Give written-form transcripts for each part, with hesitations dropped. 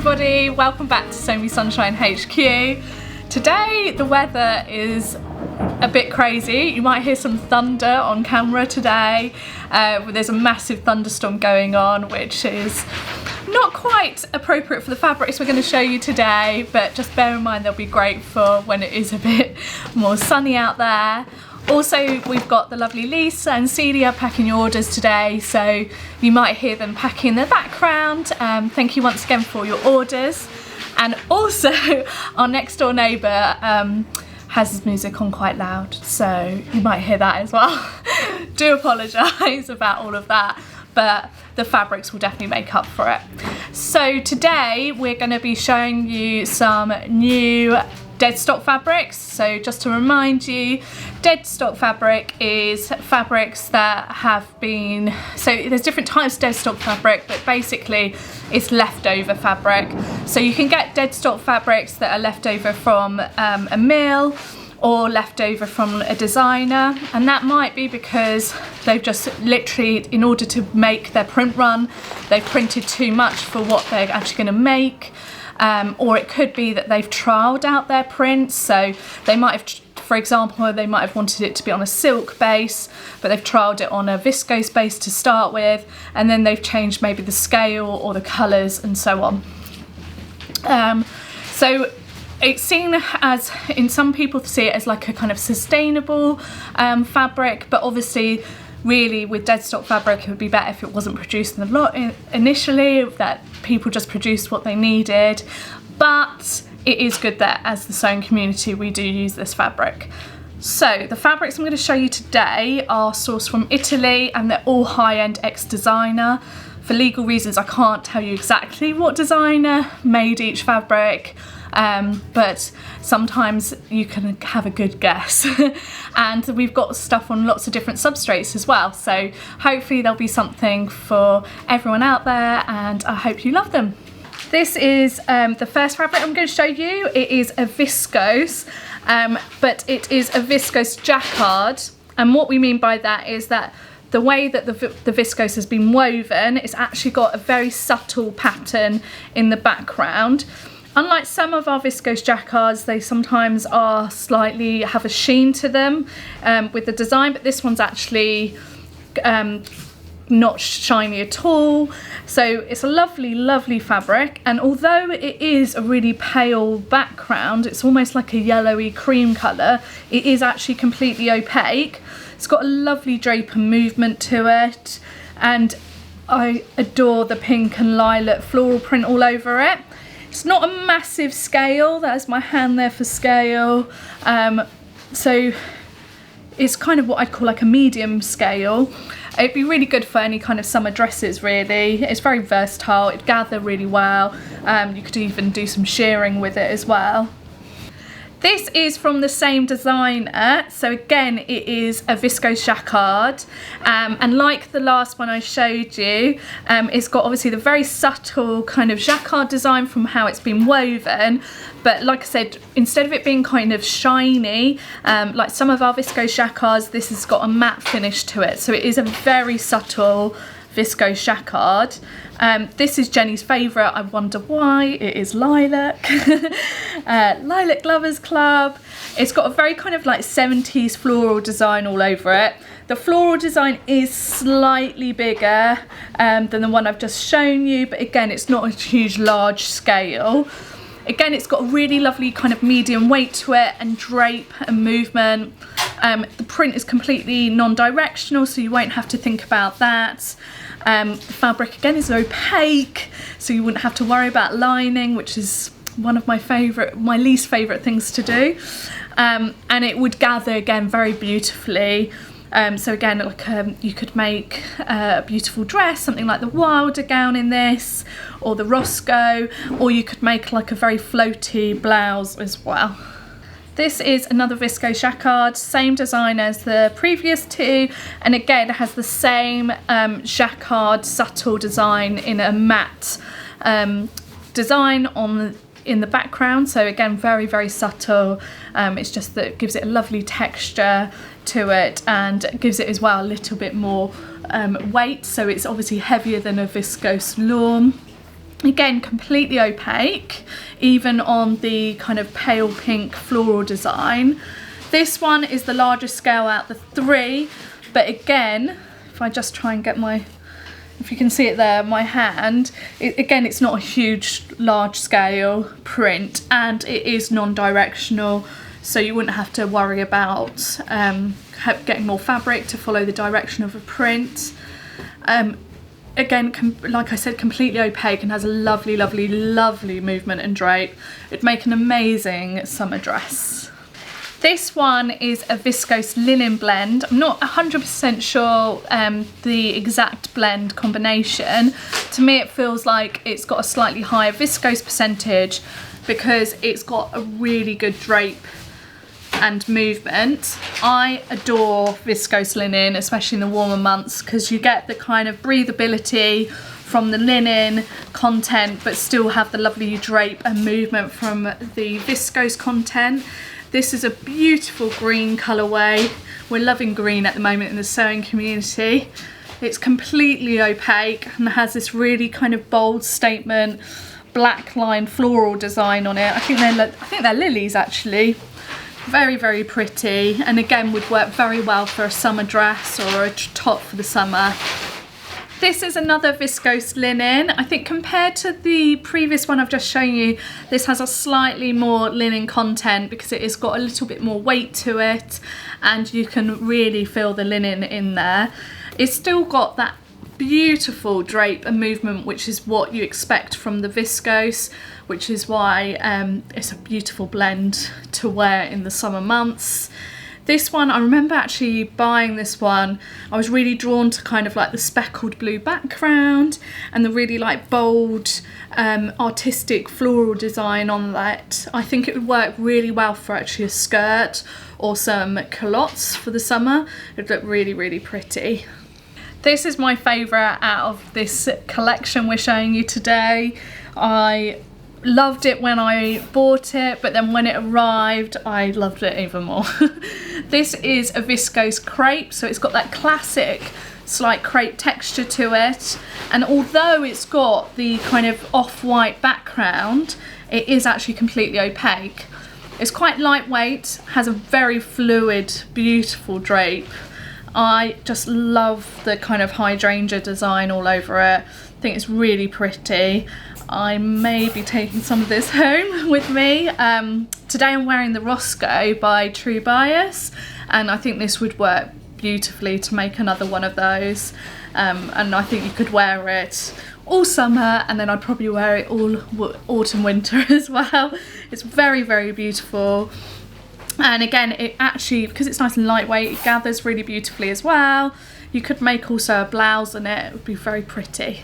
everybody, welcome back to Sew Me Sunshine HQ. Today the weather is a bit crazy. You might hear some thunder on camera today. There's a massive thunderstorm going on, which is not quite appropriate for the fabrics we're going to show you today, but just bear in mind they'll be great for when it is a bit more sunny out there. Also, we've got the lovely Lisa and Celia packing your orders today, so you might hear them packing in the background. Thank you once again for your orders. And also, our next door neighbour has his music on quite loud, so you might hear that as well. Do apologise about all of that, but the fabrics will definitely make up for it. So today we're going to be showing you some new Deadstock fabrics. So just to remind you, Deadstock fabric is fabrics that have been, so there's different types of Deadstock fabric, but basically it's leftover fabric. So you can get Deadstock fabrics that are left over from a mill or left over from a designer, and that might be because they've just literally, in order to make their print run, they've printed too much for what they're actually going to make. Or it could be that they've trialled out their prints, so they might have, for example, they might have wanted it to be on a silk base, but they've trialled it on a viscose base to start with, and then they've changed maybe the scale or the colours and so on. So it's seen as, in some people see it as like a kind of sustainable fabric, but obviously really with Deadstock fabric it would be better if it wasn't produced in the lot initially, that people just produced what they needed. But it is good that as the sewing community we do use this fabric. So the fabrics I'm going to show you today are sourced from Italy, and they're all high-end ex-designer. For legal reasons I can't tell you exactly what designer made each fabric, but sometimes you can have a good guess. And we've got stuff on lots of different substrates as well, so hopefully there'll be something for everyone out there, and I hope you love them. This is the first fabric I'm going to show you. It is a viscose, but it is a viscose jacquard, and what we mean by that is that the way that the viscose has been woven, it's actually got a very subtle pattern in the background. Unlike some of our viscose jacquards, they sometimes are slightly, have a sheen to them with the design, but this one's actually not shiny at all. So it's a lovely, lovely fabric, and although it is a really pale background, it's almost like a yellowy cream colour, it is actually completely opaque. It's got a lovely drape and movement to it, and I adore the pink and lilac floral print all over it. It's not a massive scale, there's my hand there for scale, so it's kind of what I'd call like a medium scale. It'd be really good for any kind of summer dresses really. It's very versatile, it'd gather really well, you could even do some shearing with it as well. This is from the same designer, so again it is a viscose jacquard, and like the last one I showed you, it's got obviously the very subtle kind of jacquard design from how it's been woven, but like I said, instead of it being kind of shiny like some of our viscose jacquards, this has got a matte finish to it, so it is a very subtle viscose jacquard. This is Jenny's favourite, I wonder why. It is lilac. Lilac Lovers Club. It's got a very kind of like 70s floral design all over it. The floral design is slightly bigger than the one I've just shown you, but again it's not a huge large scale. Again, it's got a really lovely kind of medium weight to it and drape and movement. The print is completely non-directional, so you won't have to think about that. The fabric again is opaque, so you wouldn't have to worry about lining, which is one of my least favourite things to do. And it would gather again very beautifully. So again, like you could make a beautiful dress, something like the Wilder gown in this, or the Roscoe, or you could make like a very floaty blouse as well. This is another viscose jacquard, same design as the previous two, and again it has the same jacquard subtle design in a matte design in the background, so again very, very subtle. It's just that it gives it a lovely texture to it, and gives it as well a little bit more weight, so it's obviously heavier than a viscose lawn. Again, completely opaque, even on the kind of pale pink floral design. This one is the largest scale out the 3, but again, if I just try and get if you can see it there, my hand, again, it's not a huge, large scale print, and it is non-directional, so you wouldn't have to worry about getting more fabric to follow the direction of a print. Again, like I said, completely opaque and has a lovely, lovely, lovely movement and drape. It'd make an amazing summer dress. This one is a viscose linen blend. I'm not 100% sure the exact blend combination. To me, it feels like it's got a slightly higher viscose percentage because it's got a really good drape and movement. I adore viscose linen, especially in the warmer months, because you get the kind of breathability from the linen content but still have the lovely drape and movement from the viscose content. This is a beautiful green colourway. We're loving green at the moment in the sewing community. It's completely opaque and has this really kind of bold statement black line floral design on it. I think they're lilies actually. Very, very pretty, and again would work very well for a summer dress or a top for the summer. This is another viscose linen. I think compared to the previous one I've just shown you, this has a slightly more linen content because it has got a little bit more weight to it, and you can really feel the linen in there. It's still got that beautiful drape and movement, which is what you expect from the viscose, which is why it's a beautiful blend to wear in the summer months. This one, I remember actually buying this one, I was really drawn to kind of like the speckled blue background and the really like bold artistic floral design on that. I think it would work really well for actually a skirt or some culottes for the summer. It would look really, really pretty. This is my favourite out of this collection we're showing you today. I loved it when I bought it, but then when it arrived, I loved it even more. This is a viscose crepe, so it's got that classic slight crepe texture to it. And although it's got the kind of off-white background, it is actually completely opaque. It's quite lightweight, has a very fluid, beautiful drape. I just love the kind of hydrangea design all over it. I think it's really pretty. I may be taking some of this home with me. Today I'm wearing the Roscoe by True Bias, and I think this would work beautifully to make another one of those. And I think you could wear it all summer, and then I'd probably wear it all autumn, winter as well. It's very, very beautiful. And again, it actually, because it's nice and lightweight, it gathers really beautifully as well. You could make also a blouse in it. It would be very pretty.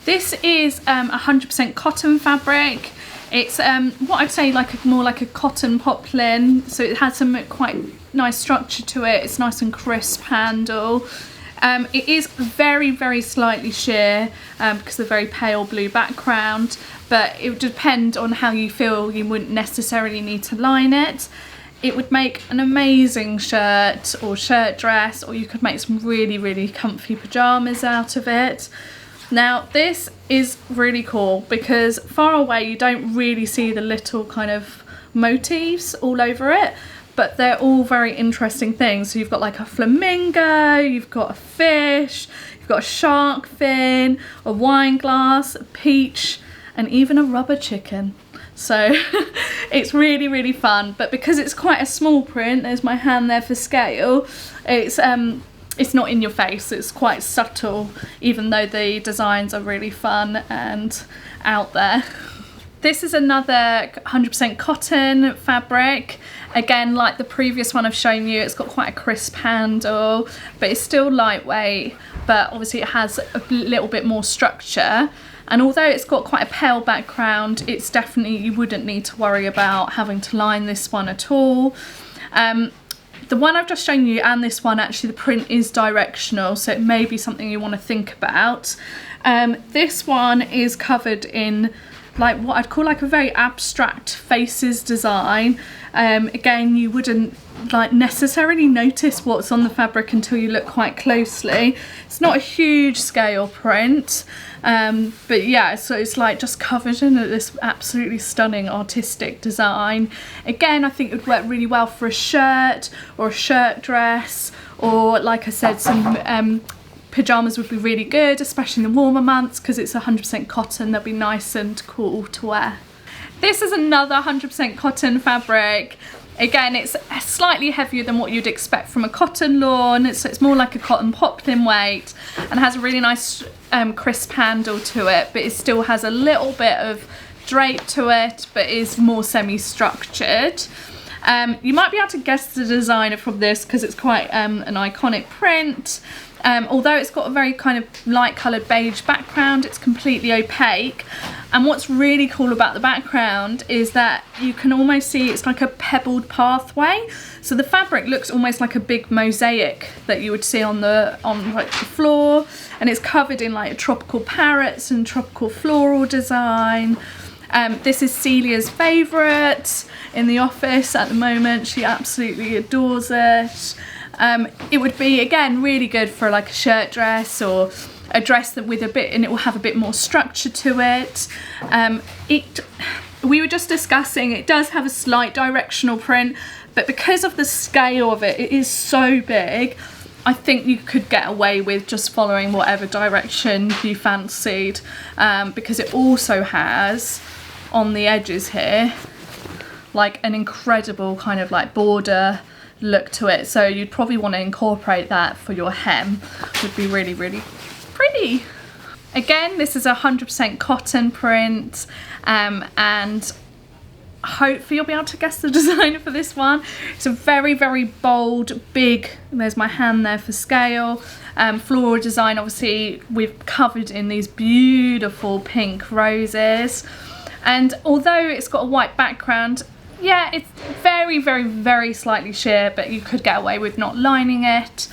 This is 100% cotton fabric. It's what I'd say more like a cotton poplin. So it has some quite nice structure to it. It's nice and crisp handle. It is very, very slightly sheer because of the very pale blue background, but it would depend on how you feel. You wouldn't necessarily need to line it. It would make an amazing shirt or shirt dress, or you could make some really, really comfy pyjamas out of it. Now this is really cool because far away you don't really see the little kind of motifs all over it, but they're all very interesting things. So you've got like a flamingo, you've got a fish, you've got a shark fin, a wine glass, a peach, and even a rubber chicken. So it's really, really fun, but because it's quite a small print, there's my hand there for scale, it's not in your face, it's quite subtle, even though the designs are really fun and out there. This is another 100% cotton fabric. Again, like the previous one I've shown you, it's got quite a crisp handle, but it's still lightweight, but obviously it has a little bit more structure. And although it's got quite a pale background, it's definitely, you wouldn't need to worry about having to line this one at all. The one I've just shown you and this one, actually the print is directional, so it may be something you want to think about. This one is covered in like what I'd call like a very abstract faces design. Again, you wouldn't like necessarily notice what's on the fabric until you look quite closely. It's not a huge scale print, but yeah, so it's like just covered in this absolutely stunning artistic design. Again, I think it would work really well for a shirt or a shirt dress, or like I said, some pyjamas would be really good, especially in the warmer months, because it's 100% cotton. They'll be nice and cool to wear. This is another 100% cotton fabric. Again, it's slightly heavier than what you'd expect from a cotton lawn. So it's more like a cotton poplin weight, and has a really nice crisp handle to it, but it still has a little bit of drape to it, but is more semi-structured. You might be able to guess the designer from this because it's quite an iconic print. Although it's got a very kind of light coloured beige background, it's completely opaque. And what's really cool about the background is that you can almost see it's like a pebbled pathway. So the fabric looks almost like a big mosaic that you would see on like the floor, and it's covered in like tropical parrots and tropical floral design. This is Celia's favourite in the office at the moment. She absolutely adores it. It would be, again, really good for like a shirt dress or a dress that with a bit, and it will have a bit more structure to it. We were just discussing, it does have a slight directional print, but because of the scale of it, it is so big, I think you could get away with just following whatever direction you fancied, because it also has on the edges here like an incredible kind of like border look to it, so you'd probably want to incorporate that for your hem. Would be really, really pretty. Again, this is a 100% cotton print, and hopefully you'll be able to guess the designer for this one. It's a very, very bold, big, there's my hand there for scale, floral design. Obviously we've covered in these beautiful pink roses, and although it's got a white background, yeah, it's very, very, very slightly sheer, but you could get away with not lining it.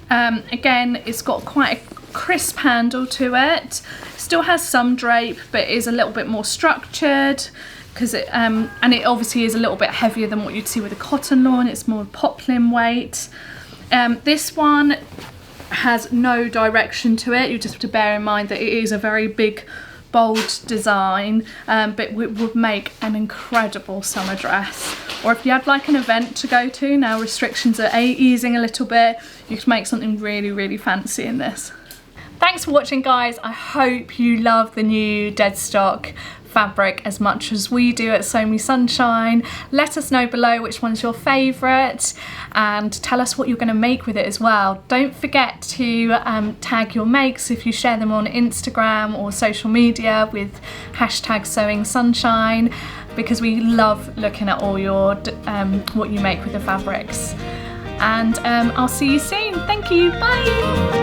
Again, it's got quite a crisp handle to it. Still has some drape, but is a little bit more structured, because it and it obviously is a little bit heavier than what you'd see with a cotton lawn. It's more poplin weight. This one has no direction to it. You just have to bear in mind that it is a very big, bold design, but it would make an incredible summer dress. Or if you had like an event to go to, now restrictions are easing a little bit, you could make something really, really fancy in this. Thanks for watching, guys. I hope you love the new Deadstock fabric as much as we do at So Me Sunshine. Let us know below which one's your favourite, and tell us what you're going to make with it as well. Don't forget to tag your makes if you share them on Instagram or social media with hashtag Sewing Sunshine, because we love looking at all your what you make with the fabrics. And I'll see you soon. Thank you. Bye.